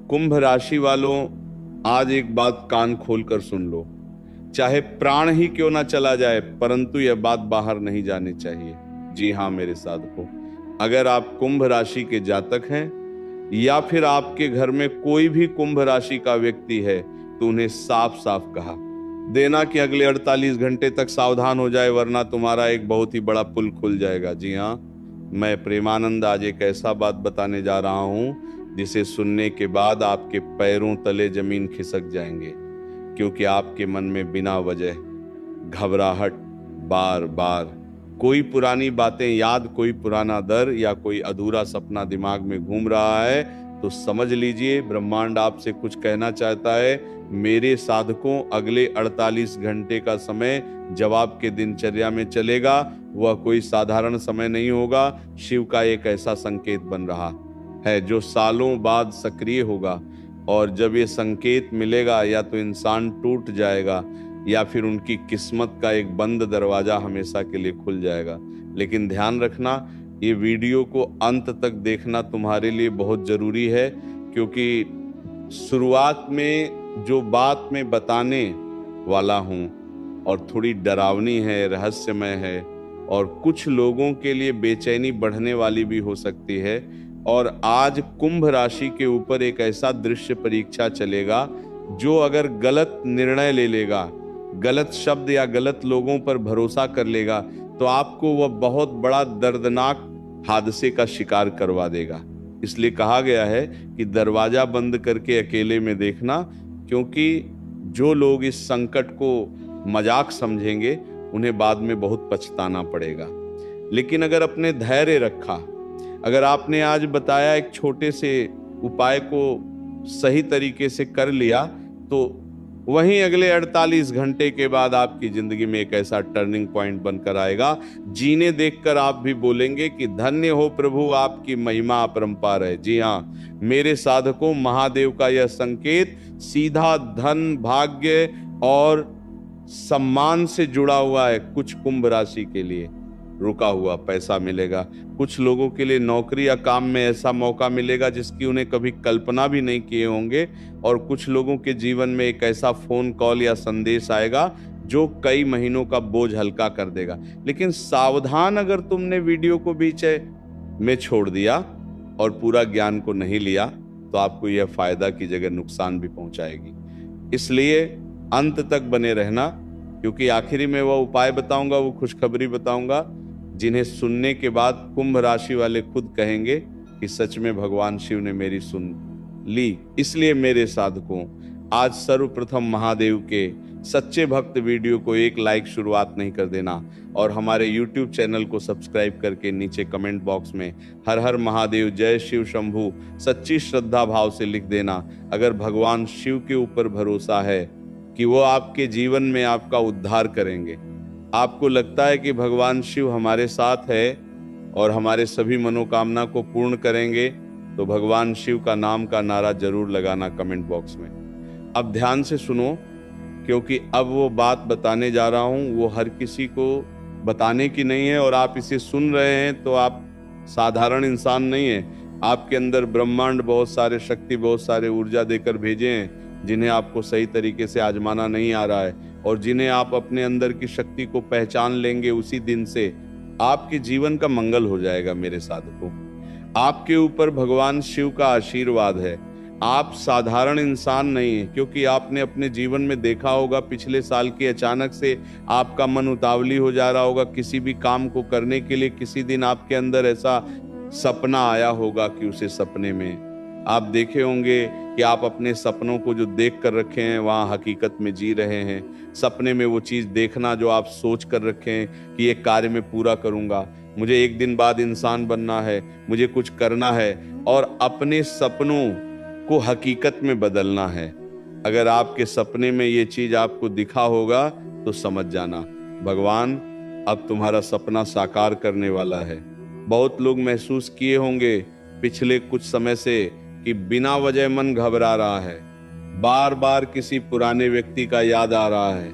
कुंभ राशि वालों, आज एक बात कान खोलकर सुन लो। चाहे प्राण ही क्यों ना चला जाए, परंतु यह बात बाहर नहीं जानी चाहिए। जी हाँ मेरे साधकों, अगर आप कुंभ राशि के जातक हैं या फिर आपके घर में कोई भी कुंभ राशि का व्यक्ति है, तो उन्हें साफ साफ कहा देना कि अगले 48 घंटे तक सावधान हो जाए, वरना तुम्हारा एक बहुत ही बड़ा पुल खुल जाएगा। जी हाँ, मैं प्रेमानंद आज एक ऐसा बात बताने जा रहा हूं जिसे सुनने के बाद आपके पैरों तले जमीन खिसक जाएंगे, क्योंकि आपके मन में बिना वजह घबराहट, बार बार कोई पुरानी बातें याद, कोई पुराना डर या कोई अधूरा सपना दिमाग में घूम रहा है, तो समझ लीजिए ब्रह्मांड आपसे कुछ कहना चाहता है। मेरे साधकों, अगले 48 घंटे का समय जब आपके दिनचर्या में चलेगा, वह कोई साधारण समय नहीं होगा। शिव का एक ऐसा संकेत बन रहा है जो सालों बाद सक्रिय होगा, और जब ये संकेत मिलेगा या तो इंसान टूट जाएगा या फिर उनकी किस्मत का एक बंद दरवाजा हमेशा के लिए खुल जाएगा। लेकिन ध्यान रखना, ये वीडियो को अंत तक देखना तुम्हारे लिए बहुत जरूरी है, क्योंकि शुरुआत में जो बात मैं बताने वाला हूं और थोड़ी डरावनी है, रहस्यमय है, और कुछ लोगों के लिए बेचैनी बढ़ने वाली भी हो सकती है। और आज कुंभ राशि के ऊपर एक ऐसा दृश्य परीक्षा चलेगा जो अगर गलत निर्णय ले लेगा, गलत शब्द या गलत लोगों पर भरोसा कर लेगा, तो आपको वह बहुत बड़ा दर्दनाक हादसे का शिकार करवा देगा। इसलिए कहा गया है कि दरवाजा बंद करके अकेले में देखना, क्योंकि जो लोग इस संकट को मजाक समझेंगे उन्हें बाद में बहुत पछताना पड़ेगा। लेकिन अगर अपने धैर्य रखा, अगर आपने आज बताया एक छोटे से उपाय को सही तरीके से कर लिया, तो वहीं अगले 48 घंटे के बाद आपकी जिंदगी में एक ऐसा टर्निंग पॉइंट बनकर आएगा, जीने देखकर आप भी बोलेंगे कि धन्य हो प्रभु, आपकी महिमा अपरंपार है। जी हाँ मेरे साधकों, महादेव का यह संकेत सीधा धन, भाग्य और सम्मान से जुड़ा हुआ है। कुछ कुंभ राशि के लिए रुका हुआ पैसा मिलेगा, कुछ लोगों के लिए नौकरी या काम में ऐसा मौका मिलेगा जिसकी उन्हें कभी कल्पना भी नहीं किए होंगे, और कुछ लोगों के जीवन में एक ऐसा फोन कॉल या संदेश आएगा जो कई महीनों का बोझ हल्का कर देगा। लेकिन सावधान, अगर तुमने वीडियो को बीच में छोड़ दिया और पूरा ज्ञान को नहीं लिया, तो आपको यह फायदा की जगह नुकसान भी पहुंचाएगी। इसलिए अंत तक बने रहना, क्योंकि आखिरी में वह उपाय बताऊंगा, वो खुशखबरी बताऊंगा जिन्हें सुनने के बाद कुंभ राशि वाले खुद कहेंगे कि सच में भगवान शिव ने मेरी सुन ली। इसलिए मेरे साधकों, आज सर्वप्रथम महादेव के सच्चे भक्त वीडियो को एक लाइक शुरुआत नहीं कर देना, और हमारे YouTube चैनल को सब्सक्राइब करके नीचे कमेंट बॉक्स में हर हर महादेव, जय शिव शंभू सच्ची श्रद्धा भाव से लिख देना। अगर भगवान शिव के ऊपर भरोसा है कि वो आपके जीवन में आपका उद्धार करेंगे, आपको लगता है कि भगवान शिव हमारे साथ है और हमारे सभी मनोकामना को पूर्ण करेंगे, तो भगवान शिव का नाम का नारा जरूर लगाना कमेंट बॉक्स में। अब ध्यान से सुनो, क्योंकि अब वो बात बताने जा रहा हूं वो हर किसी को बताने की नहीं है, और आप इसे सुन रहे हैं तो आप साधारण इंसान नहीं है। आपके अंदर ब्रह्मांड बहुत सारे शक्ति, बहुत सारे ऊर्जा देकर भेजे हैं, जिन्हें आपको सही तरीके से आजमाना नहीं आ रहा है, और जिन्हें आप अपने अंदर की शक्ति को पहचान लेंगे, उसी दिन से आपके जीवन का मंगल हो जाएगा। मेरे साधकों, आपके ऊपर भगवान शिव का आशीर्वाद है। आप साधारण इंसान नहीं है, क्योंकि आपने अपने जीवन में देखा होगा पिछले साल की अचानक से आपका मन उतावली हो जा रहा होगा किसी भी काम को करने के लिए। किसी दिन आपके अंदर ऐसा सपना आया होगा कि उसे सपने में आप देखे होंगे कि आप अपने सपनों को जो देख कर रखे हैं वहां हकीकत में जी रहे हैं। सपने में वो चीज देखना जो आप सोच कर रखे हैं कि ये कार्य मैं पूरा करूंगा, मुझे एक दिन बाद इंसान बनना है, मुझे कुछ करना है, और अपने सपनों को हकीकत में बदलना है। अगर आपके सपने में ये चीज आपको दिखा होगा तो समझ जाना भगवान अब तुम्हारा सपना साकार करने वाला है। बहुत लोग महसूस किए होंगे पिछले कुछ समय से कि बिना वजह मन घबरा रहा है, बार बार किसी पुराने व्यक्ति का याद आ रहा है,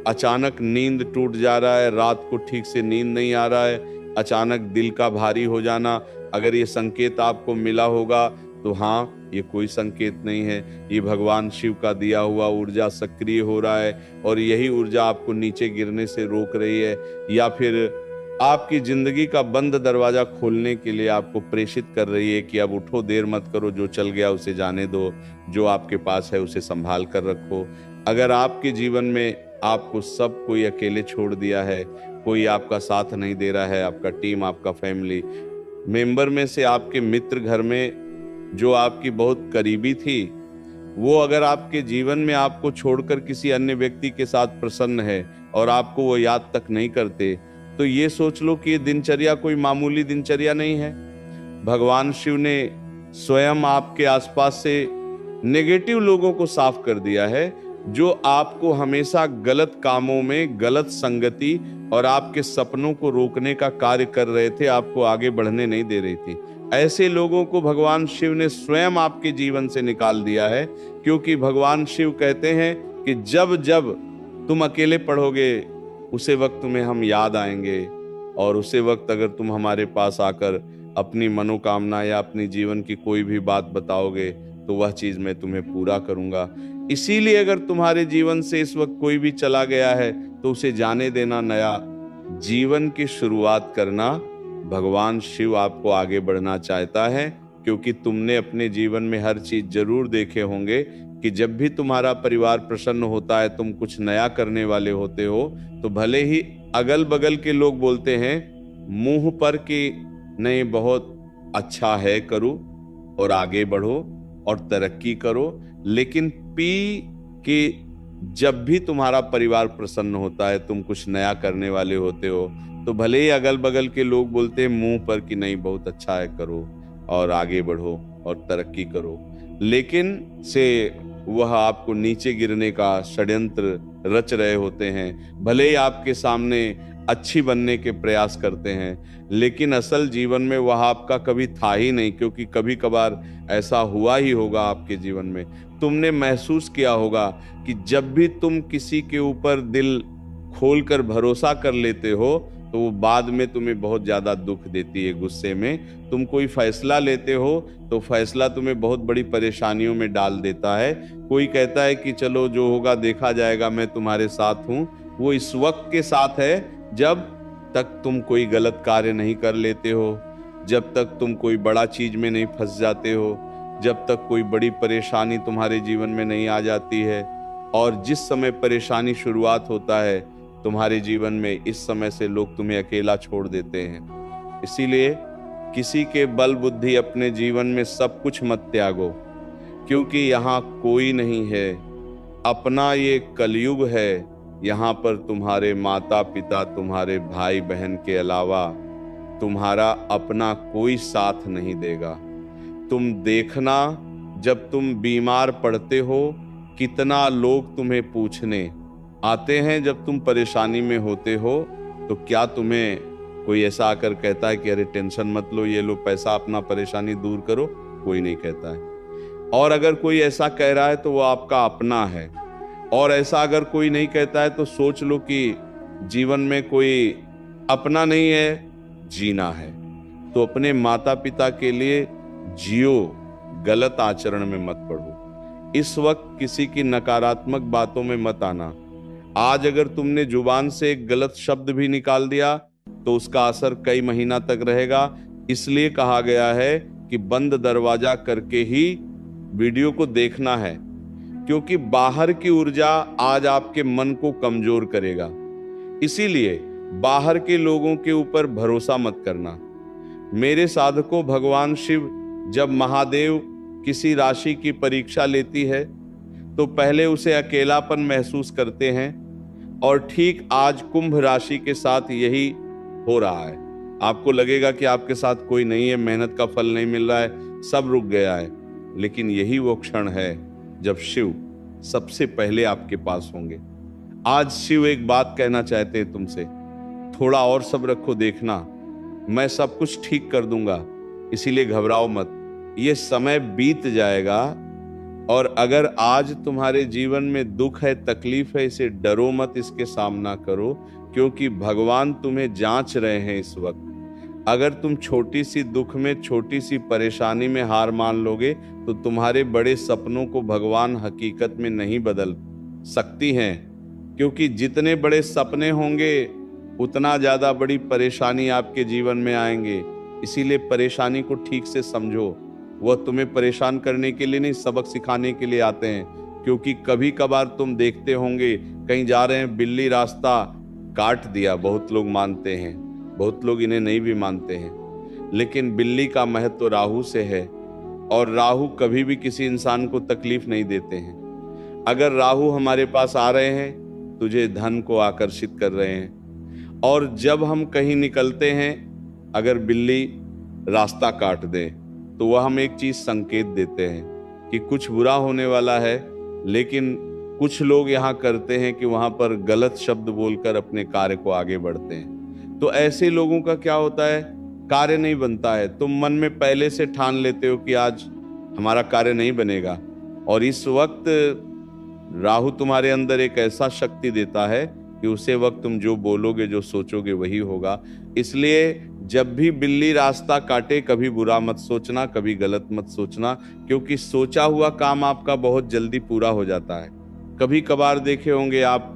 अचानक नींद टूट जा रहा है, रात को ठीक से नींद नहीं आ रहा है, अचानक दिल का भारी हो जाना। अगर ये संकेत आपको मिला होगा तो हाँ, ये कोई संकेत नहीं है, ये भगवान शिव का दिया हुआ ऊर्जा सक्रिय हो रहा है और यही ऊर्जा आपको नीचे गिरने से रोक रही है, या फिर आपकी जिंदगी का बंद दरवाजा खोलने के लिए आपको प्रेषित कर रही है कि अब उठो, देर मत करो, जो चल गया उसे जाने दो, जो आपके पास है उसे संभाल कर रखो। अगर आपके जीवन में आपको सब कोई अकेले छोड़ दिया है, कोई आपका साथ नहीं दे रहा है, आपका टीम, आपका फैमिली मेंबर में से आपके मित्र घर में जो आपकी बहुत करीबी थी, वो अगर आपके जीवन में आपको छोड़कर किसी अन्य व्यक्ति के साथ प्रसन्न है और आपको वो याद तक नहीं करते, तो ये सोच लो कि ये दिनचर्या कोई मामूली दिनचर्या नहीं है। भगवान शिव ने स्वयं आपके आसपास से नेगेटिव लोगों को साफ कर दिया है, जो आपको हमेशा गलत कामों में, गलत संगति और आपके सपनों को रोकने का कार्य कर रहे थे, आपको आगे बढ़ने नहीं दे रही थी। ऐसे लोगों को भगवान शिव ने स्वयं आपके जीवन से निकाल दिया है, क्योंकि भगवान शिव कहते हैं कि जब जब तुम अकेले पढ़ोगे उसे वक्त तुम्हें हम याद आएंगे, और उसे वक्त अगर तुम हमारे पास आकर अपनी मनोकामना या अपनी जीवन की कोई भी बात बताओगे तो वह चीज मैं तुम्हें पूरा करूंगा। इसीलिए अगर तुम्हारे जीवन से इस वक्त कोई भी चला गया है तो उसे जाने देना, नया जीवन की शुरुआत करना। भगवान शिव आपको आगे बढ़ना चाहता है, क्योंकि तुमने अपने जीवन में हर चीज जरूर देखे होंगे कि जब भी तुम्हारा परिवार प्रसन्न होता है, तुम कुछ नया करने वाले होते हो, तो भले ही अगल बगल के लोग बोलते हैं मुंह पर कि नहीं बहुत अच्छा है, करो और आगे बढ़ो और तरक्की करो, लेकिन पी कि जब भी तुम्हारा परिवार प्रसन्न होता है, तुम कुछ नया करने वाले होते हो, तो भले ही अगल बगल के लोग बोलते हैं मुंह पर कि नहीं बहुत अच्छा है, करो और आगे बढ़ो और तरक्की करो, लेकिन से वह आपको नीचे गिरने का षड्यंत्र रच रहे होते हैं। भले ही आपके सामने अच्छी बनने के प्रयास करते हैं, लेकिन असल जीवन में वह आपका कभी था ही नहीं, क्योंकि कभी कभार ऐसा हुआ ही होगा आपके जीवन में। तुमने महसूस किया होगा कि जब भी तुम किसी के ऊपर दिल खोलकर भरोसा कर लेते हो, तो वो बाद में तुम्हें बहुत ज्यादा दुख देती है। गुस्से में तुम कोई फैसला लेते हो तो फैसला तुम्हें बहुत बड़ी परेशानियों में डाल देता है। कोई कहता है कि चलो जो होगा देखा जाएगा, मैं तुम्हारे साथ हूं, वो इस वक्त के साथ है जब तक तुम कोई गलत कार्य नहीं कर लेते हो, जब तक तुम कोई बड़ा चीज में नहीं फंस जाते हो, जब तक कोई बड़ी परेशानी तुम्हारे जीवन में नहीं आ जाती है। और जिस समय परेशानी शुरुआत होता है तुम्हारे जीवन में, इस समय से लोग तुम्हें अकेला छोड़ देते हैं। इसीलिए किसी के बल बुद्धि अपने जीवन में सब कुछ मत त्यागो, क्योंकि यहाँ कोई नहीं है। अपना ये कलयुग है, यहाँ पर तुम्हारे माता पिता, तुम्हारे भाई बहन के अलावा तुम्हारा अपना कोई साथ नहीं देगा। तुम देखना, जब तुम बीमार पड़ते हो कितना लोग तुम्हें पूछने आते हैं, जब तुम परेशानी में होते हो तो क्या तुम्हें कोई ऐसा आकर कहता है कि अरे टेंशन मत लो, ये लो पैसा, अपना परेशानी दूर करो? कोई नहीं कहता है। और अगर कोई ऐसा कह रहा है तो वो आपका अपना है, और ऐसा अगर कोई नहीं कहता है तो सोच लो कि जीवन में कोई अपना नहीं है, जीना है। तो अपने माता पिता के लिए जियो, गलत आचरण में मत पड़ो। इस वक्त किसी की नकारात्मक बातों में मत आना। आज अगर तुमने जुबान से एक गलत शब्द भी निकाल दिया तो उसका असर कई महीना तक रहेगा। इसलिए कहा गया है कि बंद दरवाजा करके ही वीडियो को देखना है, क्योंकि बाहर की ऊर्जा आज आपके मन को कमजोर करेगा। इसीलिए बाहर के लोगों के ऊपर भरोसा मत करना। मेरे साधकों, भगवान शिव जब महादेव किसी राशि की परीक्षा लेती है तो पहले उसे अकेलापन महसूस करते हैं, और ठीक आज कुंभ राशि के साथ यही हो रहा है। आपको लगेगा कि आपके साथ कोई नहीं है, मेहनत का फल नहीं मिल रहा है, सब रुक गया है, लेकिन यही वो क्षण है जब शिव सबसे पहले आपके पास होंगे। आज शिव एक बात कहना चाहते हैं तुमसे, थोड़ा और सब्र रखो, देखना मैं सब कुछ ठीक कर दूंगा, इसीलिए घबराओ मत, ये समय बीत जाएगा। और अगर आज तुम्हारे जीवन में दुख है, तकलीफ है, इसे डरो मत, इसके सामना करो, क्योंकि भगवान तुम्हें जांच रहे हैं इस वक्त। अगर तुम छोटी सी दुख में, छोटी सी परेशानी में हार मान लोगे तो तुम्हारे बड़े सपनों को भगवान हकीकत में नहीं बदल सकती हैं, क्योंकि जितने बड़े सपने होंगे उतना ज्यादा बड़ी परेशानी आपके जीवन में आएंगे। इसीलिए परेशानी को ठीक से समझो। वह तुम्हें परेशान करने के लिए नहीं, सबक सिखाने के लिए आते हैं। क्योंकि कभी कभार तुम देखते होंगे कहीं जा रहे हैं, बिल्ली रास्ता काट दिया, बहुत लोग मानते हैं, बहुत लोग इन्हें नहीं भी मानते हैं, लेकिन बिल्ली का महत्व तो राहु से है और राहु कभी भी किसी इंसान को तकलीफ नहीं देते हैं। अगर राहु हमारे पास आ रहे हैं, तुझे धन को आकर्षित कर रहे हैं। और जब हम कहीं निकलते हैं, अगर बिल्ली रास्ता काट दे तो वह हम एक चीज संकेत देते हैं कि कुछ बुरा होने वाला है। लेकिन कुछ लोग यहाँ करते हैं कि वहां पर गलत शब्द बोलकर अपने कार्य को आगे बढ़ते हैं। तो ऐसे लोगों का क्या होता है, कार्य नहीं बनता है। तुम मन में पहले से ठान लेते हो कि आज हमारा कार्य नहीं बनेगा, और इस वक्त राहु तुम्हारे अंदर एक ऐसा शक्ति देता है कि उसे वक्त तुम जो बोलोगे, जो सोचोगे वही होगा। इसलिए जब भी बिल्ली रास्ता काटे, कभी बुरा मत सोचना, कभी गलत मत सोचना, क्योंकि सोचा हुआ काम आपका बहुत जल्दी पूरा हो जाता है। कभी कभार देखे होंगे आप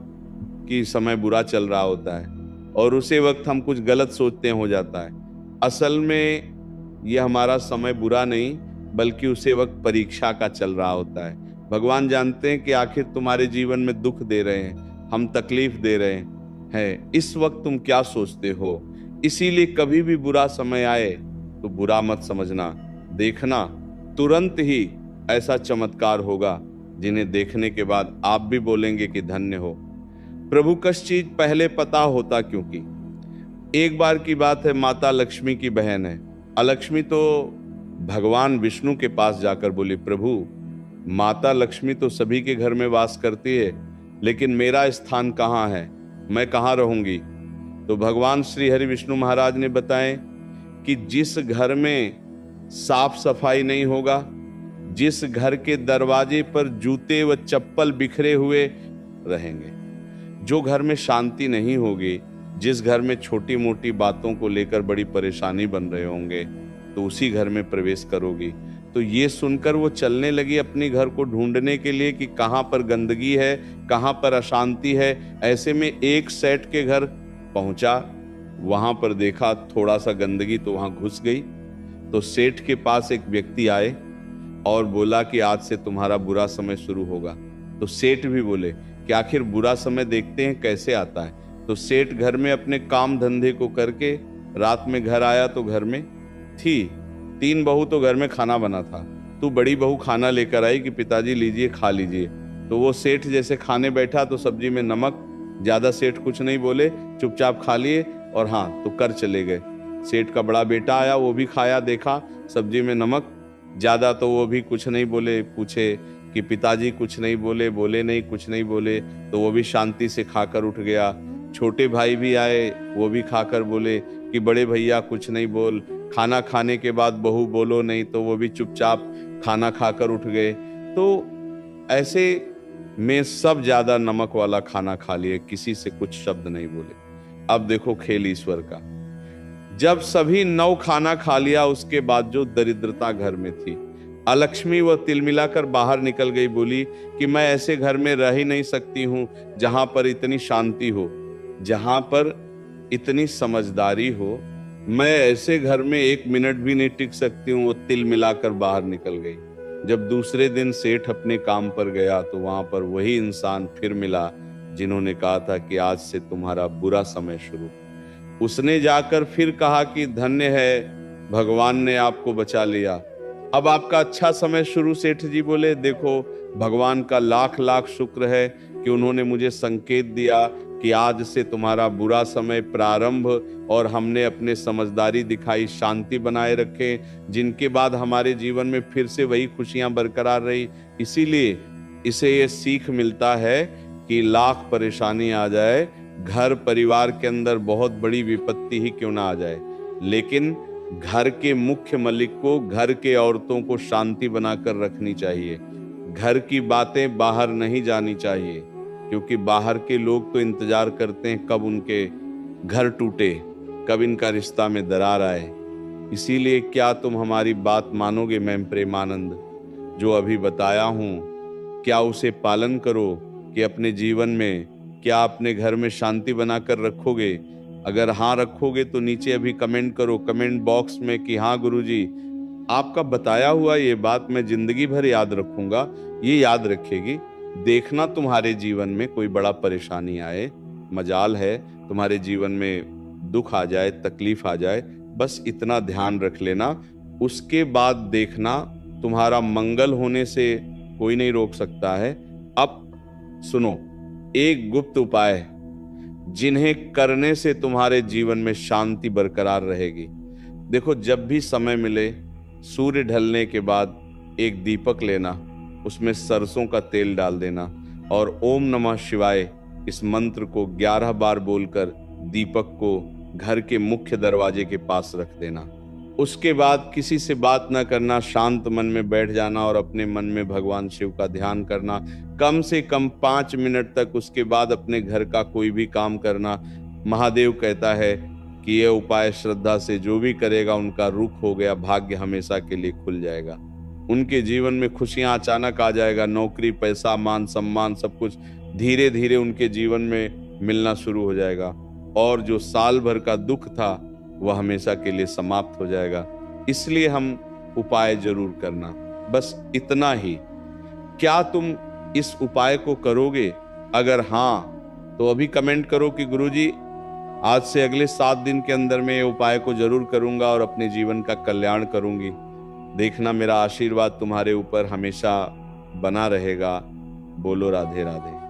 कि समय बुरा चल रहा होता है और उसी वक्त हम कुछ गलत सोचते हो जाता है। असल में ये हमारा समय बुरा नहीं, बल्कि उसी वक्त परीक्षा का चल रहा होता है। भगवान जानते हैं कि आखिर तुम्हारे जीवन में दुख दे रहे हैं, हम तकलीफ दे रहे हैं, इस वक्त तुम क्या सोचते हो। इसीलिए कभी भी बुरा समय आए तो बुरा मत समझना, देखना तुरंत ही ऐसा चमत्कार होगा जिन्हें देखने के बाद आप भी बोलेंगे कि धन्य हो। प्रभु का चीज पहले पता होता, क्योंकि एक बार की बात है, माता लक्ष्मी की बहन है अलक्ष्मी, तो भगवान विष्णु के पास जाकर बोली, प्रभु माता लक्ष्मी तो सभी के घर में वास करती है, लेकिन मेरा स्थान कहाँ है, मैं कहाँ रहूंगी। तो भगवान श्री हरि विष्णु महाराज ने बताए कि जिस घर में साफ सफाई नहीं होगा, जिस घर के दरवाजे पर जूते व चप्पल बिखरे हुए रहेंगे, जो घर में शांति नहीं होगी, जिस घर में छोटी मोटी बातों को लेकर बड़ी परेशानी बन रहे होंगे, तो उसी घर में प्रवेश करोगी। तो ये सुनकर वो चलने लगी अपने घर को ढूंढने के लिए कि कहाँ पर गंदगी है, कहाँ पर अशांति है। ऐसे में एक सेठ के घर पहुंचा, वहां पर देखा थोड़ा सा गंदगी, तो वहां घुस गई। तो सेठ के पास एक व्यक्ति आए और बोला कि आज से तुम्हारा बुरा समय शुरू होगा। तो सेठ भी बोले कि आखिर बुरा समय देखते हैं कैसे आता है। तो सेठ घर में अपने काम धंधे को करके रात में घर आया तो घर में थी 3 बहू, तो घर में खाना बना था। तो बड़ी बहू खाना लेकर आई कि पिताजी लीजिए, खा लीजिए। तो वो सेठ जैसे खाने बैठा तो सब्जी में नमक ज्यादा, सेठ कुछ नहीं बोले, चुपचाप खा लिए और हाँ तो कर चले गए। सेठ का बड़ा बेटा आया, वो भी खाया, देखा सब्जी में नमक ज्यादा, तो वो भी कुछ नहीं बोले। पूछे कि पिताजी कुछ नहीं बोले, बोले नहीं, कुछ नहीं बोले, तो वो भी शांति से खाकर उठ गया। छोटे भाई भी आए, वो भी खाकर बोले कि बड़े भैया कुछ नहीं बोल। खाना खाने के बाद बहू बोलो नहीं, तो वो भी चुपचाप खाना खाकर उठ गए। तो ऐसे में सब ज्यादा नमक वाला खाना खा लिए, किसी से कुछ शब्द नहीं बोले। अब देखो खेल ईश्वर का, जब सभी 9 खाना खा लिया, उसके बाद जो दरिद्रता घर में थी, अलक्ष्मी वह तिलमिलाकर बाहर निकल गई, बोली कि मैं ऐसे घर में रह ही नहीं सकती हूं जहां पर इतनी शांति हो, जहां पर इतनी समझदारी हो। मैं ऐसे घर में 1 मिनट भी नहीं टिक सकती हूँ। वो तिल मिलाकर बाहर निकल गई। जब दूसरे दिन सेठ अपने काम पर गया तो वहां पर वही इंसान फिर मिला जिन्होंने कहा था कि आज से तुम्हारा बुरा समय शुरू। उसने जाकर फिर कहा कि धन्य है, भगवान ने आपको बचा लिया, अब आपका अच्छा समय शुरू। सेठ जी बोले, देखो भगवान का लाख लाख शुक्र है कि उन्होंने मुझे संकेत दिया कि आज से तुम्हारा बुरा समय प्रारंभ, और हमने अपने समझदारी दिखाई, शांति बनाए रखे, जिनके बाद हमारे जीवन में फिर से वही खुशियां बरकरार रही। इसीलिए इसे ये सीख मिलता है कि लाख परेशानी आ जाए, घर परिवार के अंदर बहुत बड़ी विपत्ति ही क्यों ना आ जाए, लेकिन घर के मुख्य मालिक को, घर के औरतों को शांति बनाकर रखनी चाहिए। घर की बातें बाहर नहीं जानी चाहिए, क्योंकि बाहर के लोग तो इंतजार करते हैं कब उनके घर टूटे, कब इनका रिश्ता में दरार आए। इसीलिए क्या तुम हमारी बात मानोगे मैम प्रेमानंद? जो अभी बताया हूँ, क्या उसे पालन करो कि अपने जीवन में क्या अपने घर में शांति बनाकर रखोगे? अगर हाँ रखोगे तो नीचे अभी कमेंट करो, कमेंट बॉक्स में कि हाँ गुरुजी, आपका बताया हुआ ये बात मैं जिंदगी भर याद रखूंगा। ये याद रखेगी। देखना तुम्हारे जीवन में कोई बड़ा परेशानी आए, मजाल है तुम्हारे जीवन में दुख आ जाए, तकलीफ आ जाए, बस इतना ध्यान रख लेना। उसके बाद देखना, तुम्हारा मंगल होने से कोई नहीं रोक सकता है। अब सुनो, एक गुप्त उपाय जिन्हें करने से तुम्हारे जीवन में शांति बरकरार रहेगी। देखो, जब भी समय मिले, सूर्य ढलने के बाद एक दीपक लेना, उसमें सरसों का तेल डाल देना और ओम नमः शिवाय इस मंत्र को 11 बार बोलकर दीपक को घर के मुख्य दरवाजे के पास रख देना। उसके बाद किसी से बात ना करना, शांत मन में बैठ जाना और अपने मन में भगवान शिव का ध्यान करना, कम से कम 5 मिनट तक। उसके बाद अपने घर का कोई भी काम करना। महादेव कहता है कि यह उपाय श्रद्धा से जो भी करेगा उनका रुख हो गया भाग्य हमेशा के लिए खुल जाएगा। उनके जीवन में खुशियां अचानक आ जाएगा, नौकरी, पैसा, मान सम्मान, सब कुछ धीरे धीरे उनके जीवन में मिलना शुरू हो जाएगा और जो साल भर का दुख था वह हमेशा के लिए समाप्त हो जाएगा। इसलिए हम उपाय जरूर करना, बस इतना ही। क्या तुम इस उपाय को करोगे? अगर हाँ तो अभी कमेंट करो कि गुरुजी आज से अगले 7 दिन के अंदर मैं ये उपाय को जरूर करूंगा और अपने जीवन का कल्याण करूंगी। देखना, मेरा आशीर्वाद तुम्हारे ऊपर हमेशा बना रहेगा। बोलो राधे राधे।